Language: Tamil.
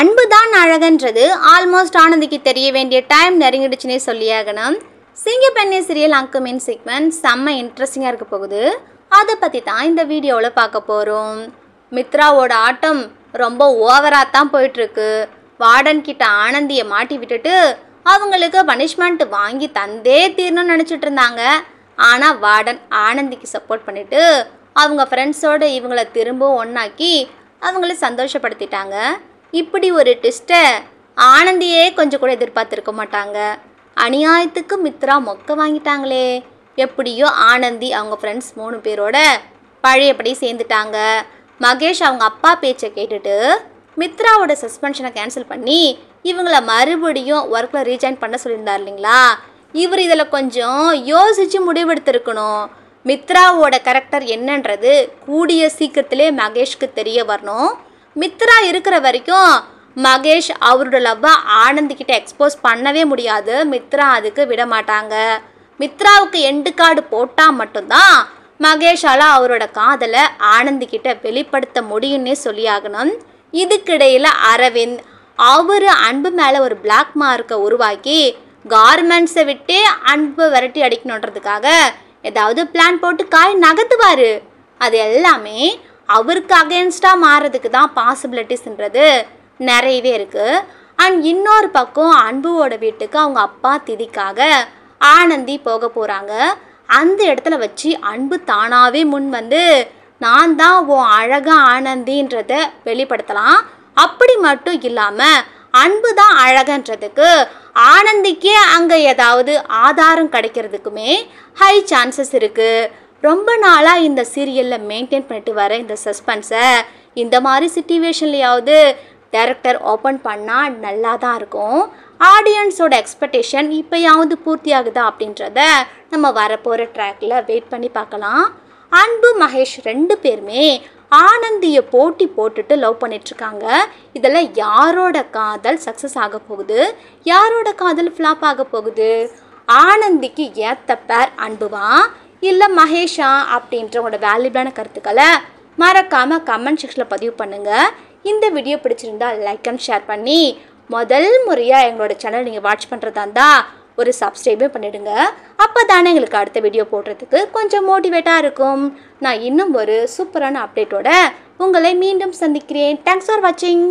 அன்பு தான் அழகுன்றது ஆல்மோஸ்ட் ஆனந்திக்கு தெரிய வேண்டிய டைம் நெருங்கிடுச்சுன்னே சொல்லியாகணும். சிங்கப்பெண்ணே சீரியல் அங்குமின் சீக்வன்ஸ் செம்ம இன்ட்ரெஸ்டிங்காக இருக்க போகுது. அதை பற்றி தான் இந்த வீடியோவில் பார்க்க போகிறோம். மித்ராவோட ஆட்டம் ரொம்ப ஓவராக தான் போயிட்டுருக்கு. வார்டன் கிட்ட ஆனந்தியை மாட்டி விட்டுட்டு அவங்களுக்கு பனிஷ்மெண்ட் வாங்கி தந்தே தீரணும்னு நினச்சிட்டு இருந்தாங்க. ஆனால் வார்டன் ஆனந்திக்கு சப்போர்ட் பண்ணிவிட்டு அவங்க ஃப்ரெண்ட்ஸோடு இவங்கள திரும்ப ஒன்றாக்கி அவங்கள சந்தோஷப்படுத்திட்டாங்க. இப்படி ஒரு ட்விஸ்ட்டை ஆனந்தியே கொஞ்சம் கூட எதிர்பார்த்துருக்க மாட்டாங்க. அநியாயத்துக்கு மித்ரா மொக்க வாங்கிட்டாங்களே. எப்படியோ ஆனந்தி அவங்க ஃப்ரெண்ட்ஸ் 3 பேரோட பழையபடி சேர்ந்துட்டாங்க. மகேஷ் அவங்க அப்பா பேச்சை கேட்டுட்டு மித்ராவோட சஸ்பென்ஷனை கேன்சல் பண்ணி இவங்கள மறுபடியும் ஒர்க்கில் ரீஜாயின் பண்ண சொல்லியிருந்தார் இல்லைங்களா. இவர் இதில் கொஞ்சம் யோசித்து முடிவெடுத்திருக்கணும். மித்ராவோட கேரக்டர் என்னன்றது கூடிய சீக்கிரத்திலே மகேஷ்க்கு தெரிய வரணும். மித்ரா இருக்கிற வரைக்கும் மகேஷ் அவரோட லவ்வை ஆனந்திக்கிட்ட எக்ஸ்போஸ் பண்ணவே முடியாது. மித்ரா அதுக்கு விட மாட்டாங்க. மித்ராவுக்கு எண்டு கார்டு போட்டால் மட்டும்தான் மகேஷால் அவரோட காதலை ஆனந்திக்கிட்ட வெளிப்படுத்த முடியும்னே சொல்லியாகணும். இதுக்கிடையில் அரவிந்த் அவர் அன்பு மேலே ஒரு பிளாக் மார்க்கை உருவாக்கி கார்மெண்ட்ஸை விட்டே அன்பு விரட்டி அடிக்கணுன்றதுக்காக ஏதாவது பிளான் போட்டு காய் நகர்த்துவார். அது எல்லாமே அவருக்கு அகேன்ஸ்டாக மாறதுக்கு தான் பாசிபிலிட்டிஸ்ன்றது நிறையவே இருக்குது. அண்ட் இன்னொரு பக்கம் அன்புவோட வீட்டுக்கு அவங்க அப்பா திதிக்காக ஆனந்தி போக போகிறாங்க. அந்த இடத்துல வச்சு அன்பு தானாகவே முன் வந்து நான் தான் உன் அழகாக ஆனந்தின்றதை வெளிப்படுத்தலாம். அப்படி மட்டும் இல்லாமல் அன்பு தான் அழகன்றதுக்கு ஆனந்திக்கே அங்கே ஏதாவது ஆதாரம் கிடைக்கிறதுக்குமே ஹை சான்சஸ் இருக்குது. ரொம்ப நாளாக இந்த சீரியலில் மெயின்டைன் பண்ணிட்டு வர இந்த சஸ்பென்ஸை இந்த மாதிரி சிச்சுவேஷன்லையாவது டைரக்டர் ஓப்பன் பண்ணால் நல்லா தான் இருக்கும். ஆடியன்ஸோட எக்ஸ்பெக்டேஷன் இப்போயாவது பூர்த்தி ஆகுதா அப்படின்றத நம்ம வரப்போகிற ட்ராக்கில் வெயிட் பண்ணி பார்க்கலாம். அன்பு மகேஷ் 2 பேருமே ஆனந்தியை போட்டி போட்டுட்டு லவ் பண்ணிட்டுருக்காங்க. இதில் யாரோட காதல் சக்ஸஸ் ஆக போகுது, யாரோட காதல் ஃப்ளாப் ஆக போகுது? ஆனந்திக்கு ஏற்ற பேர் அன்புவா இல்லை மகேஷா அப்படின்ற உங்களோட வேல்யூபிளான கருத்துக்களை மறக்காமல் கமெண்ட் செக்ஷனில் பதிவு பண்ணுங்கள். இந்த வீடியோ பிடிச்சிருந்தா லைக் அண்ட் ஷேர் பண்ணி முதல் முறையாக எங்களோட சேனல் நீங்கள் வாட்ச் பண்ணுறதா இருந்தால் ஒரு சப்ஸ்கிரைபே பண்ணிவிடுங்க. அப்போ தானே எங்களுக்கு அடுத்த வீடியோ போடுறதுக்கு கொஞ்சம் மோட்டிவேட்டாக இருக்கும். நான் இன்னும் ஒரு சூப்பரான அப்டேட்டோட உங்களை மீண்டும் சந்திக்கிறேன். தேங்க்ஸ் ஃபார் வாட்சிங்.